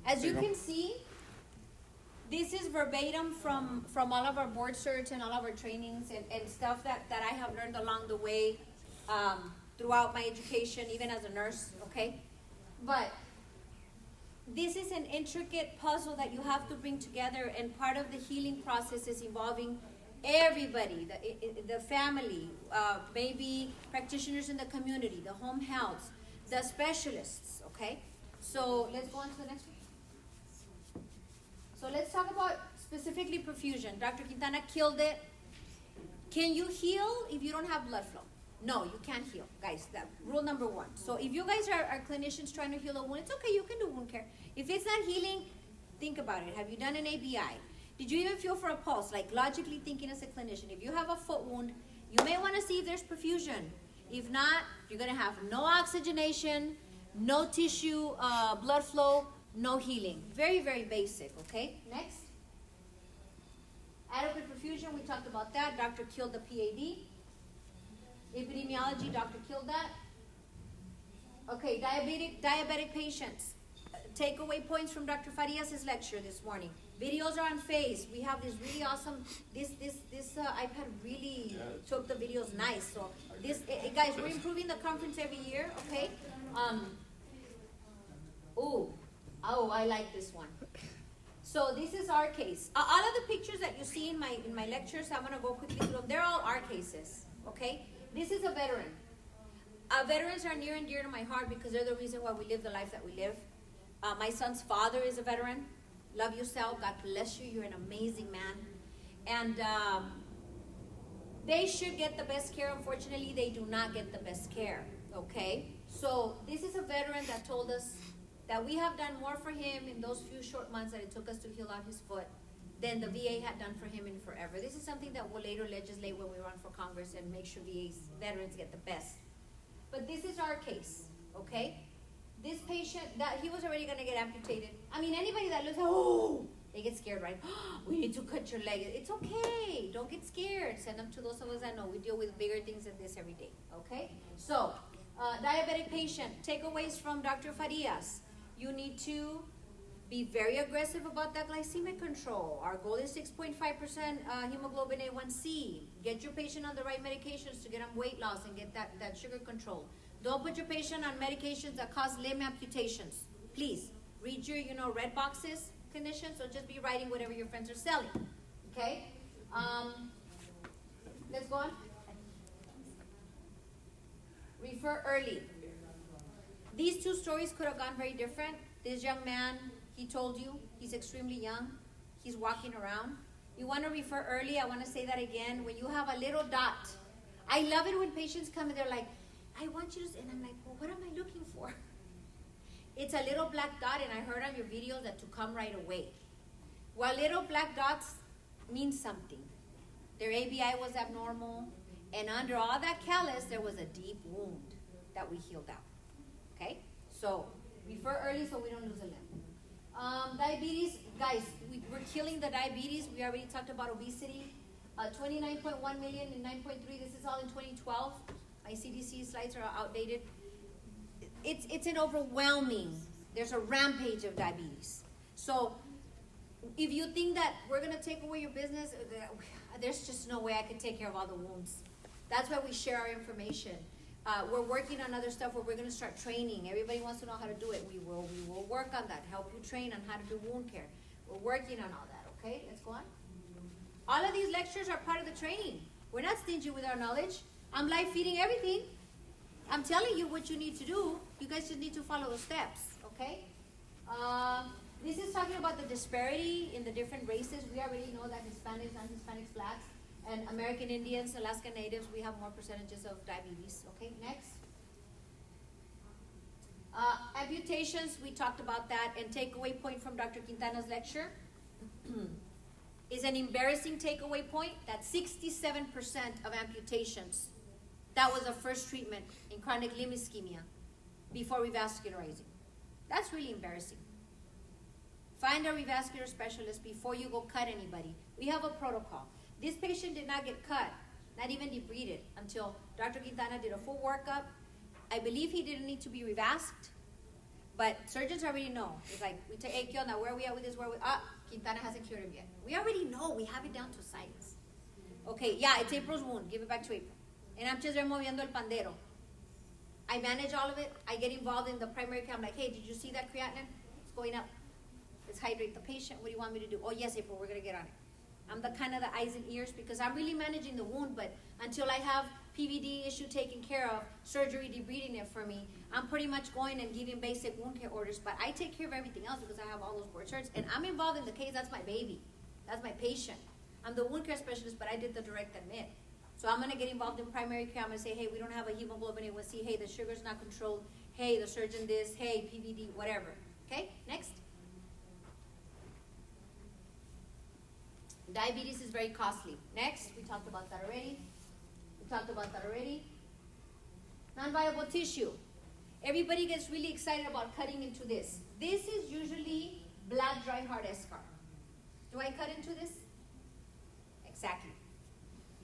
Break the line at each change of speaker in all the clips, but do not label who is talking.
As you can see, this is verbatim from all of our board certs and all of our trainings and stuff that I have learned along the way throughout my education, even as a nurse, okay? But this is an intricate puzzle that you have to bring together, and part of the healing process is involving everybody, the family, maybe practitioners in the community, the home health, the specialists, okay? So let's go on to the next one. So let's talk about specifically perfusion. Dr. Quintana killed it. Can you heal if you don't have blood flow? No, you can't heal, guys. That rule number one. So if you guys are clinicians trying to heal a wound, it's okay, you can do wound care. If it's not healing, think about it. Have you done an ABI? Did you even feel for a pulse? Like logically thinking as a clinician, if you have a foot wound, you may want to see if there's perfusion. If not, you're going to have no oxygenation, no tissue, blood flow, no healing. Very, very basic, okay? Next. Adequate perfusion, we talked about that. Doctor killed the PAD. Epidemiology, doctor killed that. Okay, diabetic patients. Takeaway points from Dr. Farias' lecture this morning. Videos are on Face. We have this really awesome, this iPad really took the videos nice. So guys, we're improving the conference every year, okay? I like this one. So this is our case. All of the pictures that you see in my lectures, I'm gonna go quickly through them. They're all our cases, okay? This is a veteran. Veterans are near and dear to my heart because they're the reason why we live the life that we live. My son's father is a veteran. Love yourself. God bless you. You're an amazing man. And they should get the best care. Unfortunately, they do not get the best care, okay? So this is a veteran that told us that we have done more for him in those few short months that it took us to heal out his foot than the VA had done for him in forever. This is something that we'll later legislate when we run for Congress and make sure veterans get the best. But this is our case, okay? This patient, that he was already gonna get amputated. I mean, anybody that looks, they get scared, right? We need to cut your leg. It's okay, don't get scared. Send them to those of us that know we deal with bigger things than this every day, okay? So, diabetic patient, takeaways from Dr. Farias. You need to be very aggressive about that glycemic control. Our goal is 6.5% hemoglobin A1C. Get your patient on the right medications to get them weight loss and get that sugar control. Don't put your patient on medications that cause limb amputations. Please, read your, red boxes, clinicians, or just be writing whatever your friends are selling, okay? Let's go on. Refer early. These two stories could have gone very different. This young man, he told you, he's extremely young. He's walking around. You want to refer early. I want to say that again. When you have a little dot. I love it when patients come and they're like, I want you to, and I'm like, well, what am I looking for? It's a little black dot, and I heard on your videos that to come right away. Well, little black dots mean something. Their ABI was abnormal, and under all that callus, there was a deep wound that we healed out. Okay? So, refer early so we don't lose a limb. Diabetes, guys, we're killing the diabetes. We already talked about obesity. 29.1 million and 9.3. This is all in 2012. My CDC slides are outdated. It's an overwhelming. There's a rampage of diabetes. So if you think that we're going to take away your business, there's just no way I can take care of all the wounds. That's why we share our information. We're working on other stuff where we're going to start training. Everybody wants to know how to do it. We will work on that, help you train on how to do wound care. We're working on all that, okay? Let's go on. All of these lectures are part of the training. We're not stingy with our knowledge. I'm live feeding everything. I'm telling you what you need to do. You guys just need to follow the steps, okay? This is talking about the disparity in the different races. We already know that Hispanics, non-Hispanics, Blacks, and American Indians, Alaska Natives, we have more percentages of diabetes. Okay, next. Amputations, we talked about that, and takeaway point from Dr. Quintana's lecture is an embarrassing takeaway point that 67% of amputations, that was a first treatment in chronic limb ischemia before revascularizing. That's really embarrassing. Find a revascular specialist before you go cut anybody. We have a protocol. This patient did not get cut, not even debrided, until Dr. Quintana did a full workup. I believe he didn't need to be revasked, But surgeons already know. It's like, we take, hey, now where are we at with this? Quintana hasn't cleared him yet. We already know. We have it down to science. Okay, yeah, it's April's wound. Give it back to April. And I'm just there moviendo el pandero. I manage all of it. I get involved in the primary care. I'm like, hey, did you see that creatinine? It's going up. Let's hydrate the patient. What do you want me to do? Oh, yes, April, we're going to get on it. I'm the kind of the eyes and ears because I'm really managing the wound, but until I have PVD issue taken care of, surgery debriding it for me, I'm pretty much going and giving basic wound care orders, but I take care of everything else because I have all those board certs, and I'm involved in the case. That's my baby. That's my patient. I'm the wound care specialist, but I did the direct admit. So I'm going to get involved in primary care. I'm going to say, hey, we don't have a hemoglobin A1C. Hey, the sugar's not controlled. Hey, the surgeon this. Hey, PVD, whatever. Okay, next. Diabetes is very costly. Next, we talked about that already. Non-viable tissue. Everybody gets really excited about cutting into this. This is usually black dry hard eschar. Do I cut into this? Exactly.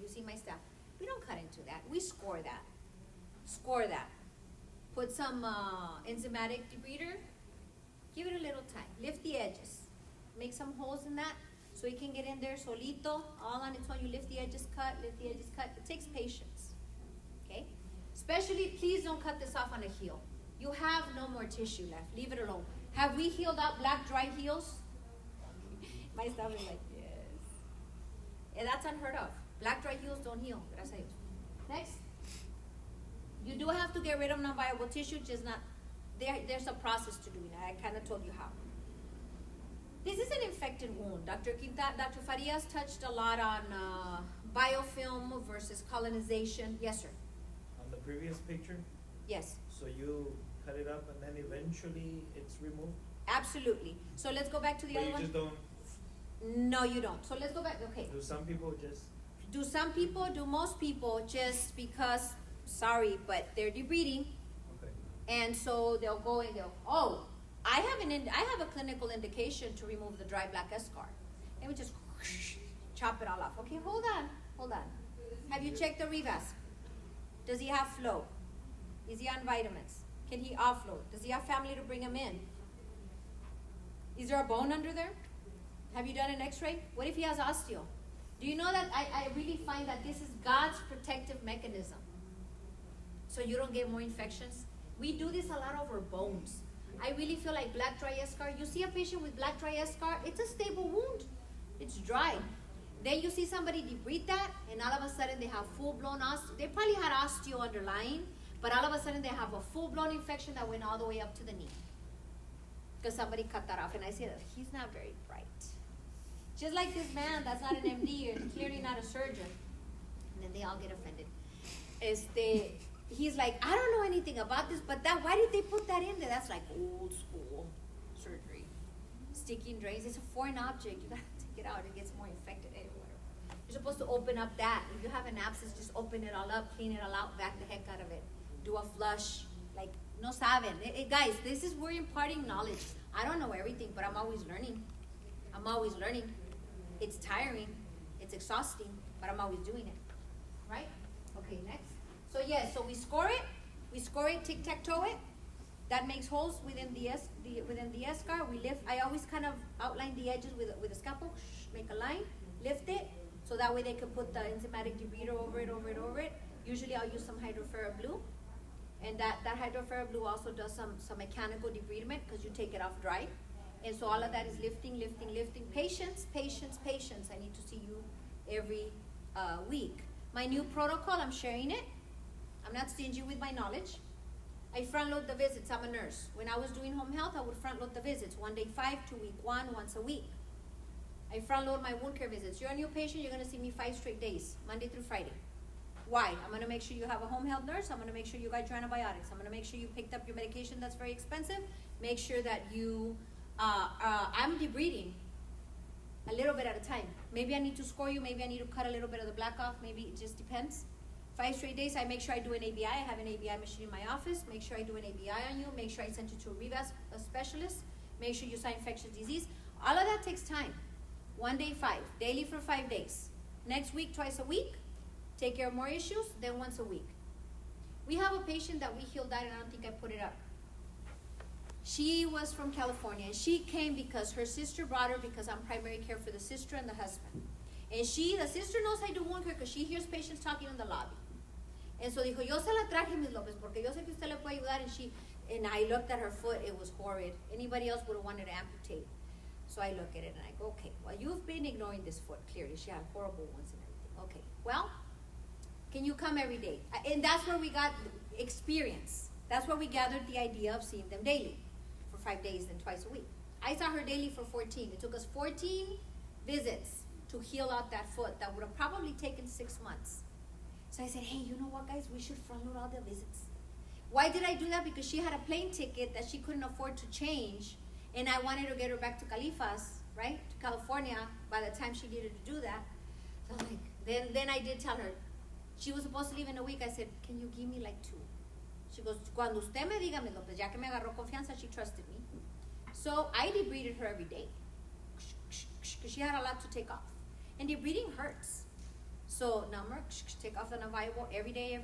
You see my staff. We don't cut into that. We score that. Score that. Put some enzymatic debrider. Give it a little time. Lift the edges. Make some holes in that so it can get in there solito. All on its own. You lift the edges, cut, lift the edges, cut. It takes patience. Okay? Especially, please don't cut this off on a heel. You have no more tissue left. Leave it alone. Have we healed out black dry heels? My staff is like, yes. Yeah, that's unheard of. Black dry heels don't heal. Gracias a Dios. Next. You do have to get rid of non-viable tissue, just not, there's a process to doing it. I kind of told you how. This is an infected wound. Dr. Farias touched a lot on biofilm versus colonization. Yes, sir.
On the previous picture?
Yes.
So you cut it up and then eventually it's removed?
Absolutely. So let's go back to the
But
other
you
one.
just don't?
No, you don't. So let's go back. Okay.
Do some people just?
Do some people, do most people, just because, sorry, but they're debriding.
Okay.
And so they'll go and they'll, oh, I have a clinical indication to remove the dry black eschar. Let me just chop it all off. Okay, hold on. Have you checked the revasc? Does he have flow? Is he on vitamins? Can he offload? Does he have family to bring him in? Is there a bone under there? Have you done an x-ray? What if he has osteo? Do you know that I really find that this is God's protective mechanism so you don't get more infections? We do this a lot over bones. I really feel like black dry eschar. You see a patient with black dry eschar, it's a stable wound. It's dry. Then you see somebody debride that, and all of a sudden they have full-blown osteo. They probably had osteo underlying, but all of a sudden they have a full-blown infection that went all the way up to the knee because somebody cut that off. And I say that he's not very bright. Just like this man that's not an MD or clearly not a surgeon. And then they all get offended. He's like, I don't know anything about this, but why did they put that in there? That's like old school surgery. Sticking drains, it's a foreign object. You gotta take it out, it gets more infected. Whatever. You're supposed to open up that. If you have an abscess, just open it all up, clean it all out, vac the heck out of it. Do a flush. Like, no saben. Guys, we're imparting knowledge. I don't know everything, but I'm always learning. It's tiring, it's exhausting, but I'm always doing it, right? Okay, next. So yes, so we score it, tic-tac-toe it. That makes holes within the eschar. We lift. I always kind of outline the edges with a scalpel. Make a line, lift it, so that way they can put the enzymatic debrider over it. Usually I'll use some hydropheric blue, and that hydropheric blue also does some mechanical debridement because you take it off dry. And so all of that is lifting. Patience. I need to see you every week. My new protocol, I'm sharing it. I'm not stingy with my knowledge. I front load the visits. I'm a nurse. When I was doing home health, I would front load the visits. 1 day 5 to week 1, once a week. I front load my wound care visits. You're a new patient, you're going to see me 5 straight days, Monday through Friday. Why? I'm going to make sure you have a home health nurse. I'm going to make sure you got your antibiotics. I'm going to make sure you picked up your medication that's very expensive. Make sure that you... I'm debriding a little bit at a time. Maybe I need to score you. Maybe I need to cut a little bit of the black off. Maybe it just depends. 5 straight days, I make sure I do an ABI. I have an ABI machine in my office. Make sure I do an ABI on you. Make sure I send you to a revasc specialist. Make sure you sign infectious disease. All of that takes time. 1 day 5, daily for 5 days. Next week, twice a week. Take care of more issues, then once a week. We have a patient that we healed that, and I don't think I put it up. She was from California, and she came because her sister brought her because I'm primary care for the sister and the husband. And the sister knows I do wound care because she hears patients talking in the lobby. And so dijo, yo se la traje, Ms. Lopez, porque yo sé que usted le puede ayudar. And I looked at her foot, it was horrid. Anybody else would have wanted to amputate. So I look at it and I go, okay, well, you've been ignoring this foot, clearly. She had horrible ones and everything. Okay, well, can you come every day? And that's where we got experience. That's where we gathered the idea of seeing them daily for 5 days and twice a week. I saw her daily for 14. It took us 14 visits to heal out that foot that would have probably taken 6 months. So I said, hey, you know what, guys? We should front load all the visits. Why did I do that? Because she had a plane ticket that she couldn't afford to change, and I wanted to get her back to Califas, right, to California, by the time she needed to do that. So I'm like, then I did tell her, she was supposed to leave in a week. I said, can you give me like 2? She goes, cuando usted me diga, Ms. Lopez, ya que me agarró confianza, she trusted me. So I debrided her every day, because she had a lot to take off. And debriding hurts. So number, take off the non-viable every day.